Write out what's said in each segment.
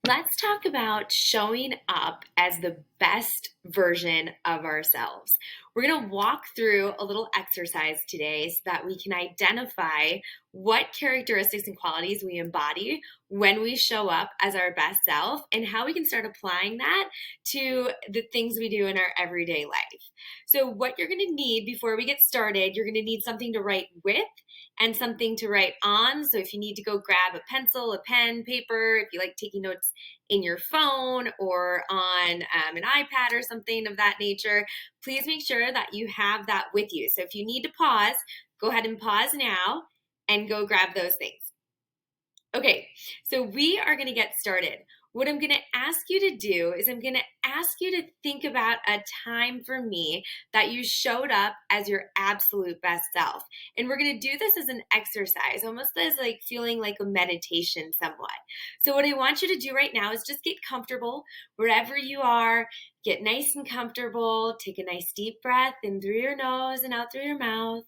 Let's talk about showing up as the best version of ourselves. We're going to walk through a little exercise today so that we can identify what characteristics and qualities we embody when we show up as our best self and how we can start applying that to the things we do in our everyday life. So, what you're going to need before we get started, you're going to need something to write with and something to write on. So if you need to go grab a pencil, a pen, paper, if you like taking notes in your phone or on an iPad or something of that nature, please make sure that you have that with you. So if you need to pause, go ahead and pause now and go grab those things. Okay, so we are going to get started. What I'm going to ask you to do is I'm going to ask you to think about a time for me that you showed up as your absolute best self. And we're going to do this as an exercise, almost as like feeling like a meditation somewhat. So what I want you to do right now is just get comfortable wherever you are. Get nice and comfortable. Take a nice deep breath in through your nose and out through your mouth.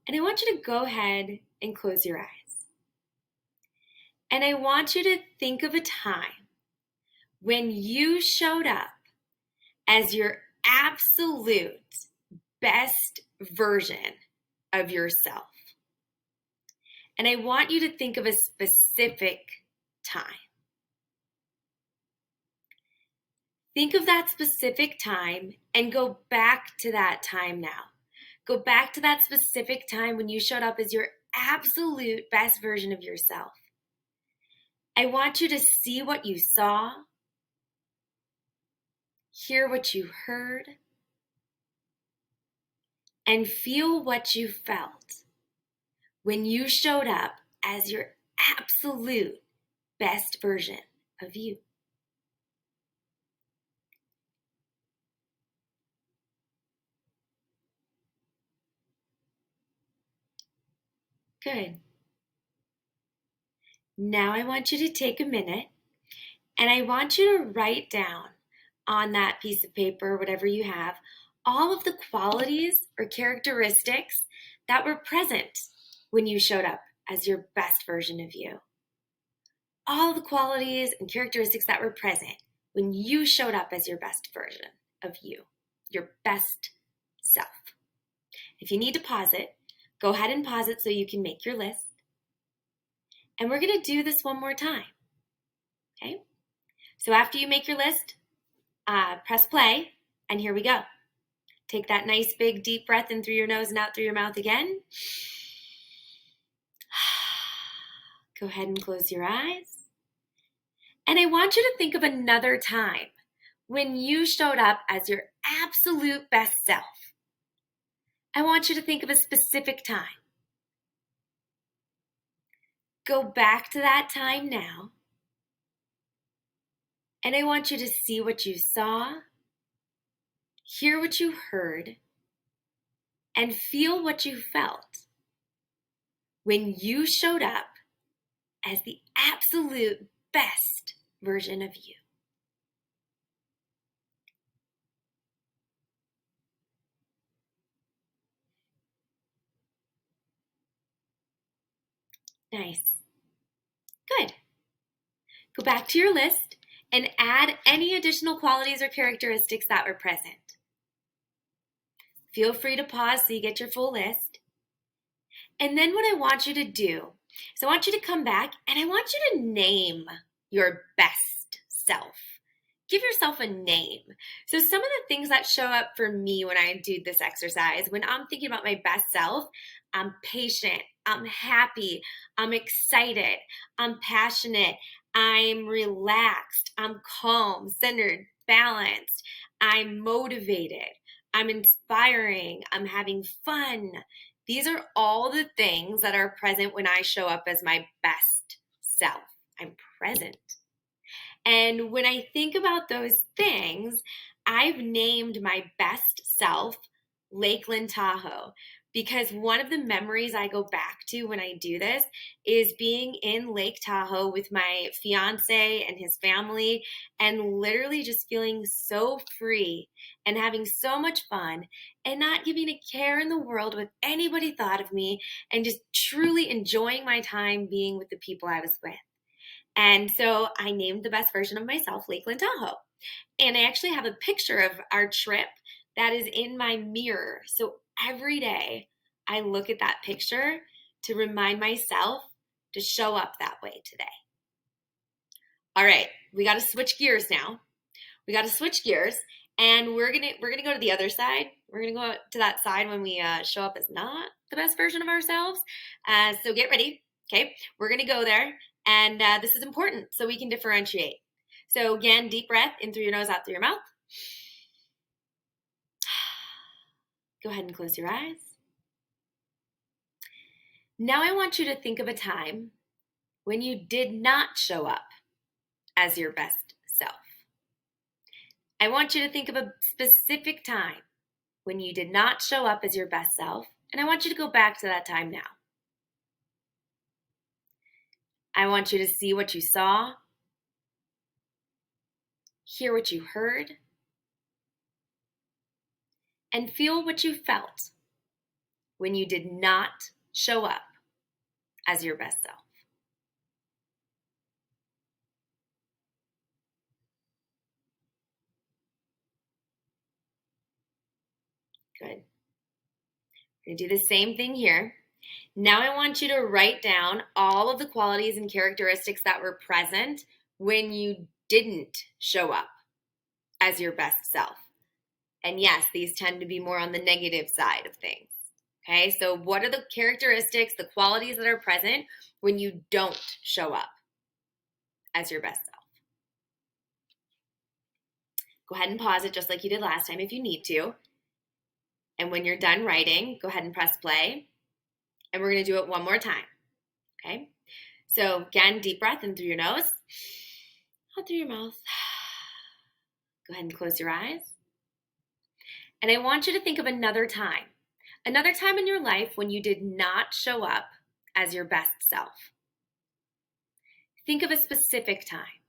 And I want you to go ahead and close your eyes. And I want you to think of a time when you showed up as your absolute best version of yourself. And I want you to think of a specific time. Think of that specific time and go back to that time now. Go back to that specific time when you showed up as your absolute best version of yourself. I want you to see what you saw, hear what you heard, and feel what you felt when you showed up as your absolute best version of you. Good. Now I want you to take a minute and I want you to write down on that piece of paper, whatever you have, all of the qualities or characteristics that were present when you showed up as your best version of you. All the qualities and characteristics that were present when you showed up as your best version of you, your best self. If you need to pause it, go ahead and pause it so you can make your list. And we're going to do this one more time. Okay? So after you make your list, press play, and here we go. Take that nice big deep breath in through your nose and out through your mouth again. Go ahead and close your eyes. And I want you to think of another time when you showed up as your absolute best self. I want you to think of a specific time. Go back to that time now. And I want you to see what you saw, hear what you heard, and feel what you felt when you showed up as the absolute best version of you. Nice. Good. Go back to your list and add any additional qualities or characteristics that were present. Feel free to pause so you get your full list. And then what I want you to do is I want you to come back and I want you to name your best self. Give yourself a name. So some of the things that show up for me when I do this exercise, when I'm thinking about my best self, I'm patient, I'm happy, I'm excited, I'm passionate, I'm relaxed, I'm calm, centered, balanced, I'm motivated, I'm inspiring, I'm having fun. These are all the things that are present when I show up as my best self. I'm present. And when I think about those things, I've named my best self Lakeland Tahoe because one of the memories I go back to when I do this is being in Lake Tahoe with my fiance and his family and literally just feeling so free and having so much fun and not giving a care in the world what anybody thought of me and just truly enjoying my time being with the people I was with. And so I named the best version of myself Lakeland Tahoe. And I actually have a picture of our trip that is in my mirror. So every day I look at that picture to remind myself to show up that way today. All right, we got to switch gears now. We got to switch gears, and we're gonna go to the other side. We're gonna go to that side when we show up as not the best version of ourselves. So get ready. Okay, we're gonna go there, and this is important so we can differentiate. So again, deep breath in through your nose, out through your mouth. Go ahead and close your eyes. Now I want you to think of a time when you did not show up as your best self. I want you to think of a specific time when you did not show up as your best self, and I want you to go back to that time now. I want you to see what you saw, hear what you heard, and feel what you felt when you did not show up as your best self. Good. We're going to do the same thing here. Now I want you to write down all of the qualities and characteristics that were present when you didn't show up as your best self. And yes, these tend to be more on the negative side of things. Okay, so what are the characteristics, the qualities that are present when you don't show up as your best self? Go ahead and pause it just like you did last time if you need to. And when you're done writing, go ahead and press play. And we're going to do it one more time. Okay? So again, deep breath in through your nose, out through your mouth. Go ahead and close your eyes. And I want you to think of another time in your life when you did not show up as your best self. Think of a specific time.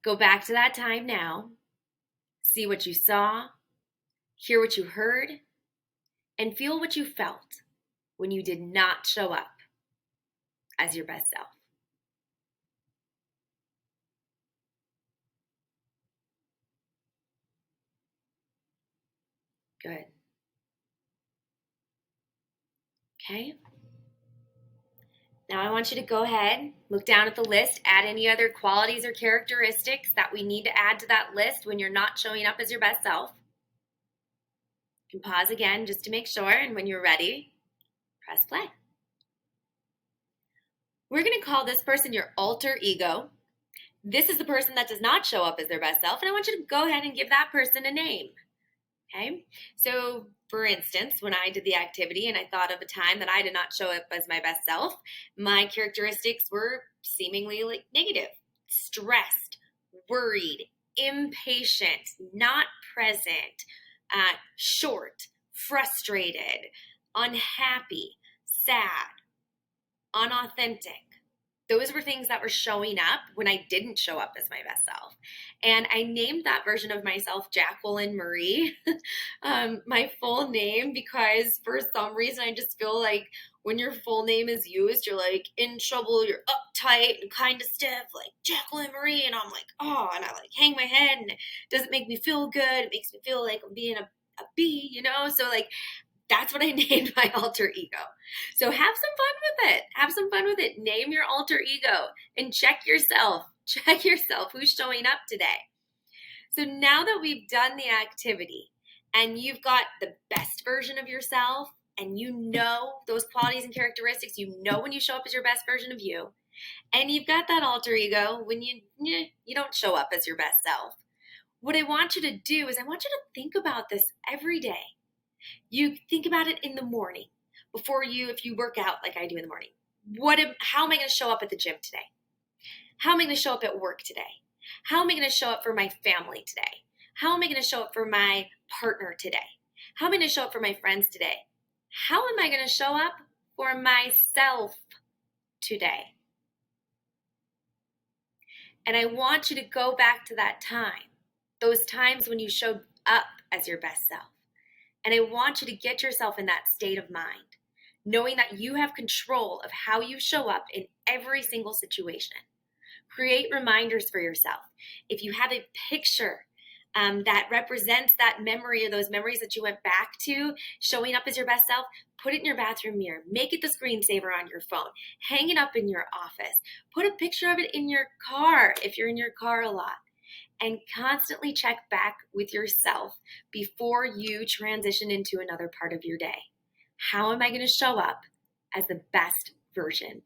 Go back to that time now. See what you saw, hear what you heard, and feel what you felt when you did not show up as your best self. Good. Okay. Now I want you to go ahead, look down at the list, add any other qualities or characteristics that we need to add to that list when you're not showing up as your best self. You can pause again just to make sure, and when you're ready, press play. We're going to call this person your alter ego. This is the person that does not show up as their best self, and I want you to go ahead and give that person a name. Okay, so for instance, when I did the activity and I thought of a time that I did not show up as my best self, my characteristics were seemingly like negative, stressed, worried, impatient, not present, short, frustrated, unhappy, sad, unauthentic. Those were things that were showing up when I didn't show up as my best self. And I named that version of myself Jacqueline Marie, my full name, because for some reason I just feel like when your full name is used, you're like in trouble, you're uptight and kind of stiff, like Jacqueline Marie. And I'm like, oh, and I like hang my head and it doesn't make me feel good. It makes me feel like I'm being a bee, you know? So like, that's what I named my alter ego. So have some fun with it. Have some fun with it. Name your alter ego and check yourself. Check yourself who's showing up today. So now that we've done the activity and you've got the best version of yourself and you know those qualities and characteristics, you know when you show up as your best version of you, and you've got that alter ego when you don't show up as your best self. What I want you to do is I want you to think about this every day. You think about it in the morning before if you work out like I do in the morning. How am I going to show up at the gym today? How am I going to show up at work today? How am I going to show up for my family today? How am I going to show up for my partner today? How am I going to show up for my friends today? How am I going to show up for myself today? And I want you to go back to that time, those times when you showed up as your best self. And I want you to get yourself in that state of mind, knowing that you have control of how you show up in every single situation. Create reminders for yourself. If you have a picture that represents that memory or those memories that you went back to, showing up as your best self, put it in your bathroom mirror. Make it the screensaver on your phone. Hang it up in your office. Put a picture of it in your car if you're in your car a lot. And constantly check back with yourself before you transition into another part of your day. How am I going to show up as the best version